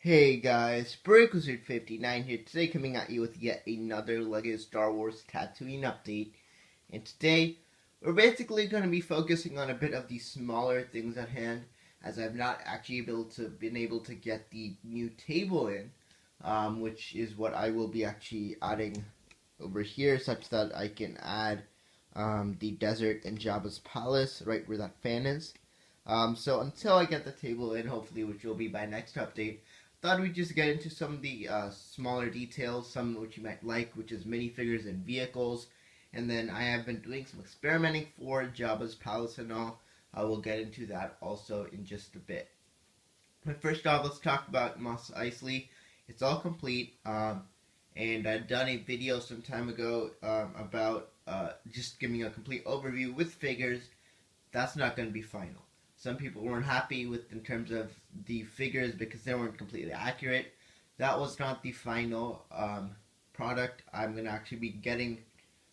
Hey guys, Wizard59 here, today coming at you with yet another LEGO Star Wars Tatooine update. And today, we're basically going to be focusing on a bit of the smaller things at hand, as I've not actually been able to get the new table in, which is what I will be actually adding over here, such that I can add the desert and Jabba's palace right where that fan is. So until I get the table in, hopefully, which will be by next update, thought we'd just get into some of the smaller details, some which you might like, which is minifigures and vehicles. And then I have been doing some experimenting for Jabba's palace and all. I will get into that also in just a bit. But first off, let's talk about Mos Eisley. It's all complete, and I'd done a video some time ago about just giving a complete overview with figures. That's not going to be final. Some people weren't happy with in terms of the figures because they weren't completely accurate. That was not the final product. I'm going to actually be getting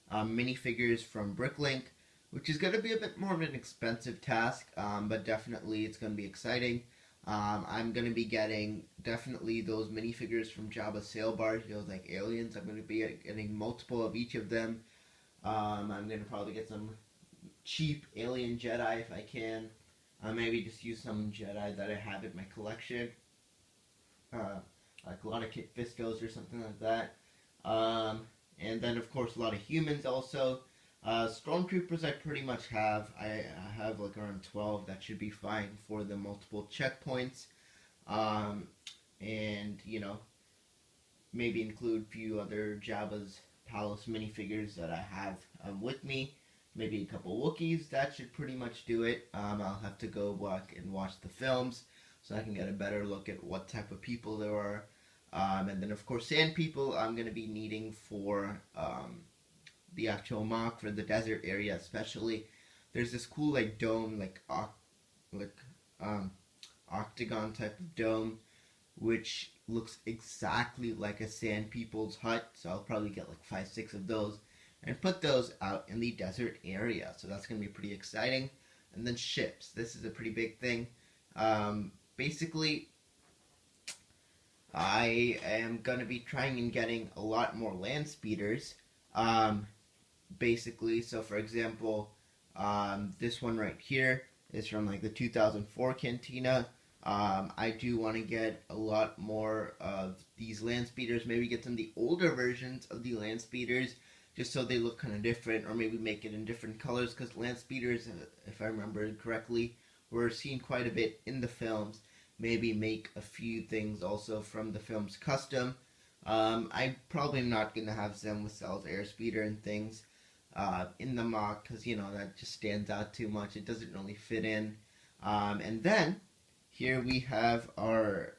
minifigures from Bricklink, which is going to be a bit more of an expensive task, but definitely it's going to be exciting. I'm going to be getting definitely those minifigures from Jabba's sail barge, those like aliens. I'm going to be getting multiple of each of them. I'm going to probably get some cheap alien Jedi if I can. Maybe just use some Jedi that I have in my collection, like a lot of Kit Fistos or something like that. And then of course a lot of humans also. Stormtroopers I pretty much have. I have like around 12. That should be fine for the multiple checkpoints. And you know, maybe include a few other Jabba's Palace minifigures that I have with me. Maybe a couple Wookiees. That should pretty much do it. I'll have to go back and watch the films so I can get a better look at what type of people there are. And then of course sand people I'm going to be needing for the actual mock for the desert area especially. There's this cool like dome, like octagon type of dome, which looks exactly like a sand people's hut. So I'll probably get like 5-6 of those and put those out in the desert area. So that's going to be pretty exciting. And then ships. This is a pretty big thing. Basically, I am going to be trying and getting a lot more land speeders. Basically, so for example, this one right here is from like the 2004 Cantina. I do want to get a lot more of these land speeders. Maybe get some of the older versions of the land speeders, just so they look kind of different, or maybe make it in different colors, because land speeders, if I remember correctly, were seen quite a bit in the films. Maybe make a few things also from the film's custom. I probably am not going to have Zem with Sal's airspeeder and things in the mock, because, you know, that just stands out too much. It doesn't really fit in. And then, here we have our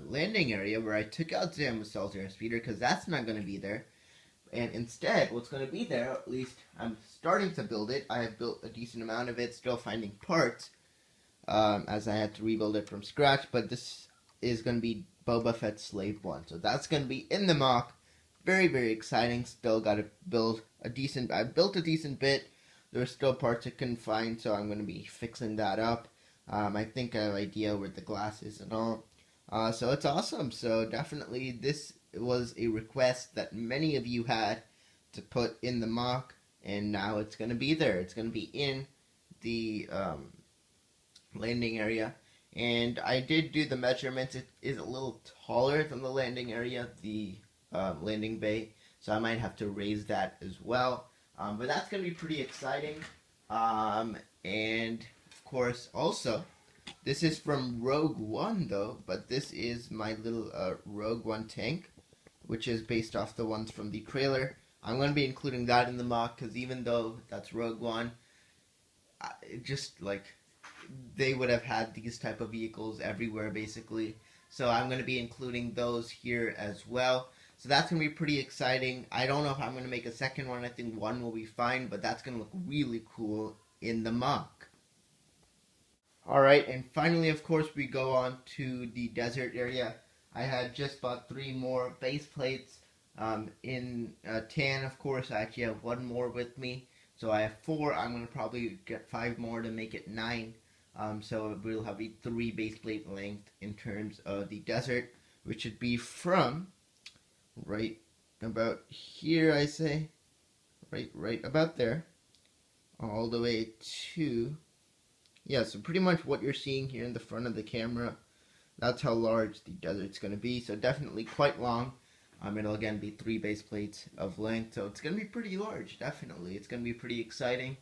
landing area, where I took out Zem with Sal's airspeeder, because that's not going to be there. And instead, what's going to be there, at least I'm starting to build it. I have built a decent amount of it, still finding parts, as I had to rebuild it from scratch. But this is going to be Boba Fett's Slave 1. So that's going to be in the mock. Very, very exciting. Still got to build a decent... I built a decent bit. There's still parts I couldn't find, so I'm going to be fixing that up. I think I have an idea where the glass is and all. So it's awesome. So definitely this was a request that many of you had to put in the mock, and now it's going to be there. It's going to be in the landing area. And I did do the measurements. It is a little taller than the landing area, the landing bay, so I might have to raise that as well. But that's going to be pretty exciting. And of course, also, this is from Rogue One, though, but this is my little Rogue One tank, which is based off the ones from the trailer. I'm going to be including that in the mock, because even though that's Rogue One, just like, they would have had these type of vehicles everywhere, basically. So I'm going to be including those here as well. So that's going to be pretty exciting. I don't know if I'm going to make a second one. I think one will be fine, but that's going to look really cool in the mock. Alright, and finally, of course, we go on to the desert area. I had just bought 3 more base plates in tan, of course. I actually have 1 more with me, so I have 4. I'm going to probably get 5 more to make it 9. So we'll have a 3 base plate length in terms of the desert, which should be from right about here, I say, right about there, all the way to, yeah, so pretty much what you're seeing here in the front of the camera, that's how large the desert's going to be. So definitely quite long. It'll again be 3 base plates of length, so it's going to be pretty large. Definitely, it's going to be pretty exciting,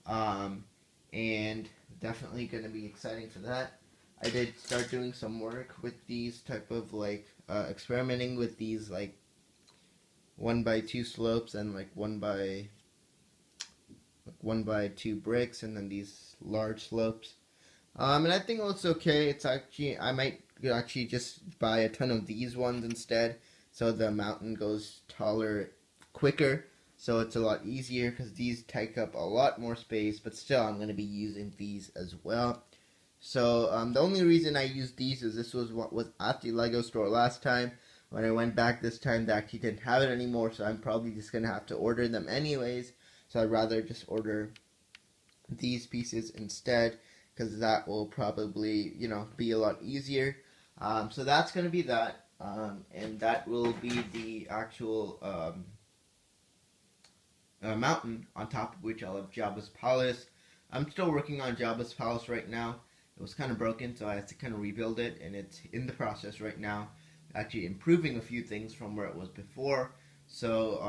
and definitely going to be exciting for that. I did start doing some work with these type of like experimenting with these like 1x2 slopes and like 1x2 bricks, and then these large slopes. And I think it looks okay. It's actually, I might actually just buy a ton of these ones instead, so the mountain goes taller quicker, so it's a lot easier because these take up a lot more space, but still I'm going to be using these as well. So the only reason I used these is this was what was at the Lego store last time. When I went back this time, they actually didn't have it anymore, so I'm probably just going to have to order them anyways. So I'd rather just order these pieces instead, because that will probably, be a lot easier. So that's going to be that, and that will be the actual mountain on top of which I'll have Jabba's Palace. I'm still working on Jabba's Palace right now. It was kind of broken, so I had to kind of rebuild it, and it's in the process right now, actually improving a few things from where it was before. So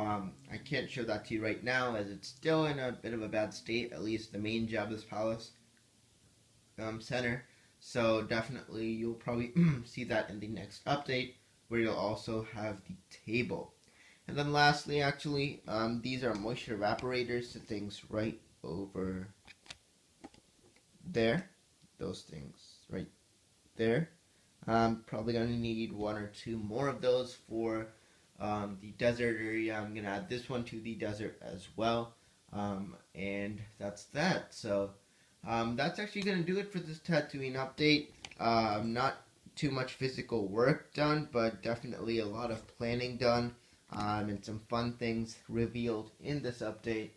I can't show that to you right now, as it's still in a bit of a bad state, at least the main Jabba's Palace center. So definitely you'll probably see that in the next update, where you'll also have the table. And then lastly, actually, these are moisture evaporators, to things right over there. Those things right there. Probably going to need 1 or 2 more of those for the desert area. I'm going to add this one to the desert as well. And that's that. So that's actually going to do it for this Tatooine update. Not too much physical work done, but definitely a lot of planning done, and some fun things revealed in this update.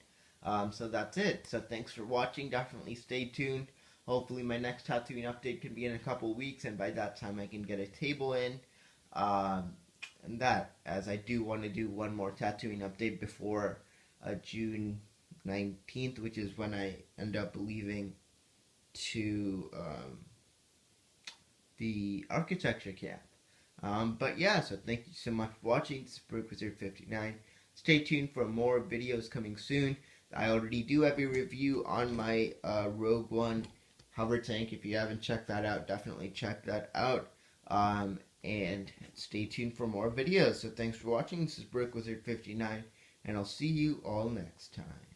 So that's it. So thanks for watching. Definitely stay tuned. Hopefully my next Tatooine update can be in a couple weeks, and by that time I can get a table in. And that, as I do want to do one more Tatooine update before June 19th, which is when I end up leaving to the architecture camp. But yeah, so thank you so much for watching. This is BrickWizard59. Stay tuned for more videos coming soon. I already do have a review on my Rogue One hover tank. If you haven't checked that out, definitely check that out. And stay tuned for more videos. So thanks for watching. This is BrickWizard59, and I'll see you all next time.